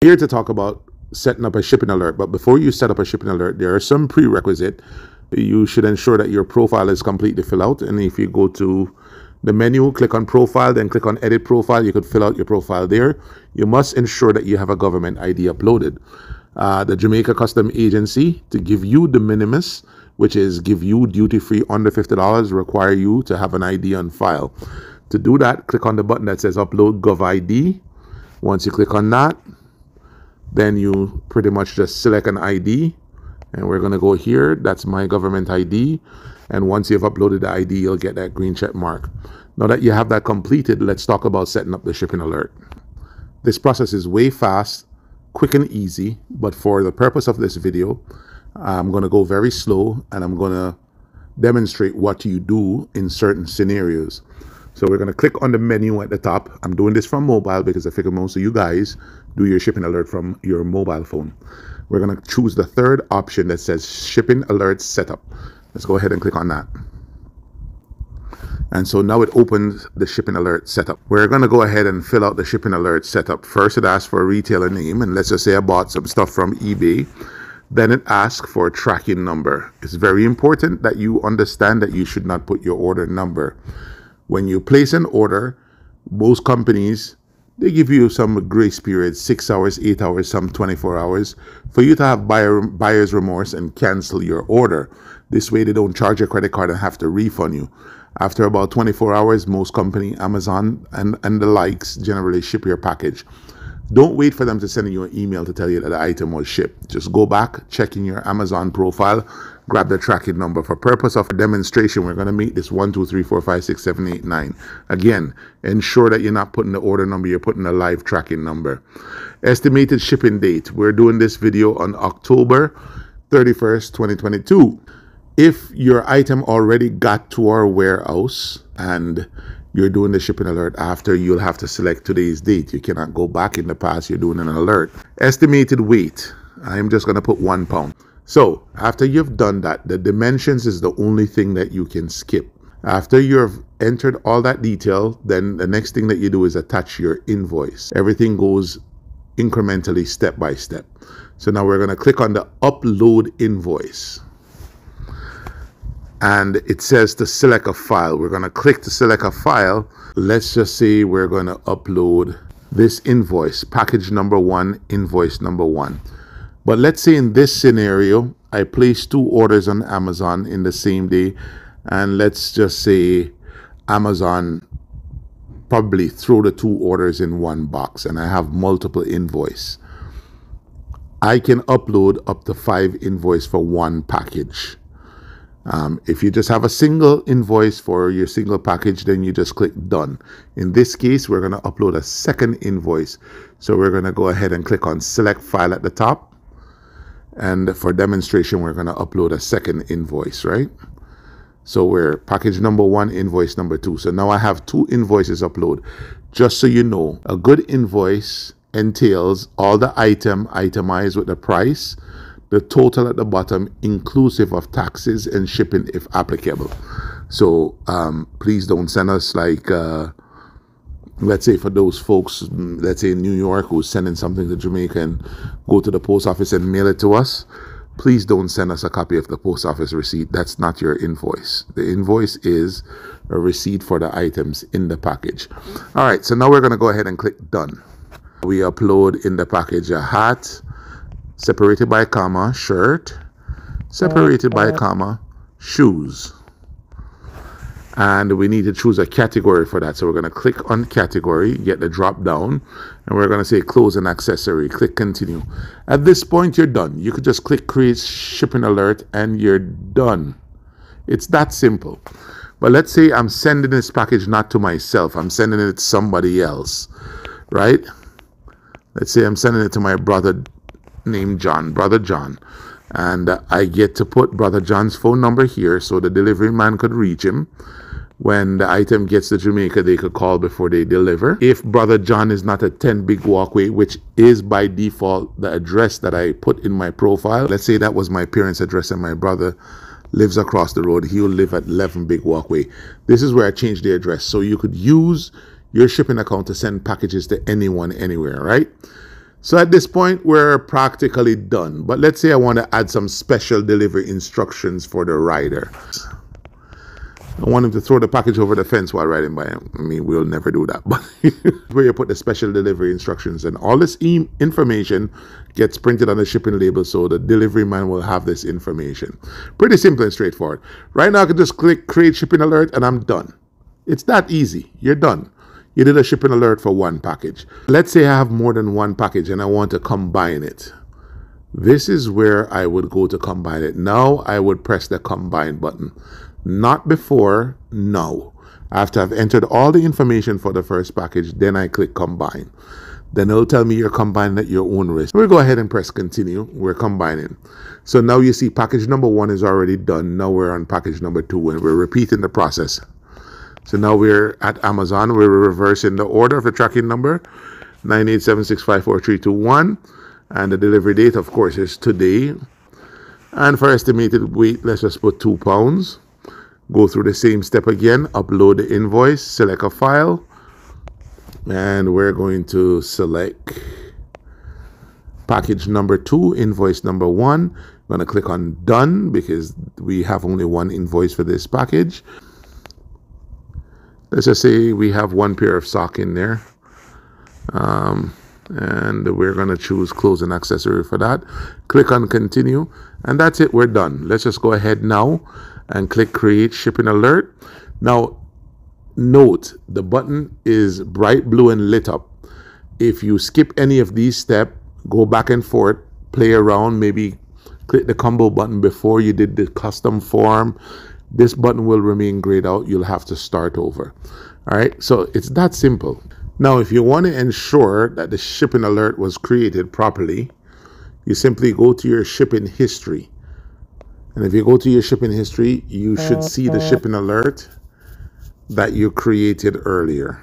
Here to talk about setting up a shipping alert, but before you set up a shipping alert, there are some prerequisites. You should ensure that your profile is completely filled out, and if you go to the menu, click on profile, then click on edit profile, you could fill out your profile there. You must ensure that you have a government ID uploaded. The Jamaica Custom Agency, to give you de minimis, which is give you duty-free under $50, require you to have an ID on file. To do that, click on the button that says upload gov ID. Once you click on that, then you pretty much just select an ID, and we're going to go here. That's my government ID. And once you've uploaded the ID, you'll get that green check mark. Now that you have that completed, let's talk about setting up the shipping alert. This process is way fast, quick and easy, but for the purpose of this video, I'm going to go very slow, and I'm going to demonstrate what you do in certain scenarios. So we're going to click on the menu at the top. I'm doing this from mobile because I figure most of you guys do your shipping alert from your mobile phone. We're going to choose the third option that says shipping alert setup. Let's go ahead and click on that. And so now it opens the shipping alert setup. We're going to go ahead and fill out the shipping alert setup. First, it asks for a retailer name, and let's just say I bought some stuff from eBay. Then it asks for a tracking number. It's very important that you understand that you should not put your order number. When you place an order, most companies, they give you some grace period, 6 hours, 8 hours, some 24 hours, for you to have buyer's remorse and cancel your order. This way they don't charge your credit card and have to refund you. After about 24 hours, most company, Amazon and the likes, generally ship your package. Don't wait for them to send you an email to tell you that the item was shipped. Just go back, check in your Amazon profile, grab the tracking number. For purpose of demonstration, we're going to make this 1, 2, 3, 4, 5, 6, 7, 8, 9. Again, ensure that you're not putting the order number, you're putting a live tracking number. Estimated shipping date. We're doing this video on October 31st, 2022. If your item already got to our warehouse and you're doing the shipping alert after, you'll have to select today's date. You cannot go back in the past. You're doing an alert. Estimated weight. I'm just going to put 1 pound. So after you've done that, the dimensions is the only thing that you can skip. After you've entered all that detail, then the next thing that you do is attach your invoice. Everything goes incrementally, step by step. So now we're going to click on the upload invoice. And it says to select a file. We're going to click to select a file. Let's just say we're going to upload this invoice, package number 1, invoice number 1. But let's say in this scenario, I placed 2 orders on Amazon in the same day. And let's just say Amazon probably throw the 2 orders in one box, and I have multiple invoice. I can upload up to 5 invoice for one package. If you just have a single invoice for your single package, then you just click done. In this case, we're going to upload a second invoice. So we're going to go ahead and click on select file at the top. And for demonstration, we're going to upload a second invoice, right? So we're package number 1, invoice number 2. So now I have 2 invoices upload. Just so you know, a good invoice entails all the itemized with the price, the total at the bottom, inclusive of taxes and shipping if applicable. So please don't send us like, let's say for those folks, let's say in New York, who's sending something to Jamaica and go to the post office and mail it to us. Please don't send us a copy of the post office receipt. That's not your invoice. The invoice is a receipt for the items in the package. All right, so now we're going to go ahead and click done. We upload in the package a hat, separated by comma, shirt, separated by comma, shoes. And we need to choose a category for that. So we're going to click on category, get the drop down, and we're going to say clothes and accessory. Click continue. At this point, you're done. You could just click create shipping alert and you're done. It's that simple. But let's say I'm sending this package not to myself. I'm sending it to somebody else, right? Let's say I'm sending it to my brother named John, Brother John. And I get to put Brother John's phone number here so the delivery man could reach him. When the item gets to Jamaica, they could call before they deliver. If Brother John is not at 10 Big Walkway, which is by default the address that I put in my profile. Let's say that was my parents' address and my brother lives across the road. He'll live at 11 Big Walkway. This is where I changed the address. So you could use your shipping account to send packages to anyone, anywhere, right? So at this point, we're practically done. But let's say I want to add some special delivery instructions for the rider. I want him to throw the package over the fence while riding by him. I mean, we'll never do that. But where you put the special delivery instructions, and all this information gets printed on the shipping label, so the delivery man will have this information. Pretty simple and straightforward. Right now, I can just click create shipping alert and I'm done. It's that easy. You're done. You did a shipping alert for one package. Let's say I have more than one package and I want to combine it. This is where I would go to combine it. Now I would press the combine button. Not before, now. After I've entered all the information for the first package, then I click combine. Then it'll tell me you're combining at your own risk. We'll go ahead and press continue. We're combining. So now you see package number 1 is already done. Now we're on package number 2 and we're repeating the process. So now we're at Amazon. We're reversing the order of the tracking number 987654321, and the delivery date, of course, is today. And for estimated weight, let's just put 2 pounds. Go through the same step again, upload the invoice, select a file, and we're going to select package number 2, invoice number 1. I'm going to click on done because we have only one invoice for this package. Let's just say we have 1 pair of sock in there. And we're going to choose clothing accessory for that. Click on continue, and that's it. We're done. Let's just go ahead now and click create shipping alert. Now note the button is bright blue and lit up. If you skip any of these steps, go back and forth, play around, maybe click the combo button before you did the custom form, this button will remain grayed out. You'll have to start over. All right, so it's that simple. Now, if you want to ensure that the shipping alert was created properly, you simply go to your shipping history. And if you go to your shipping history, you should see the shipping alert that you created earlier.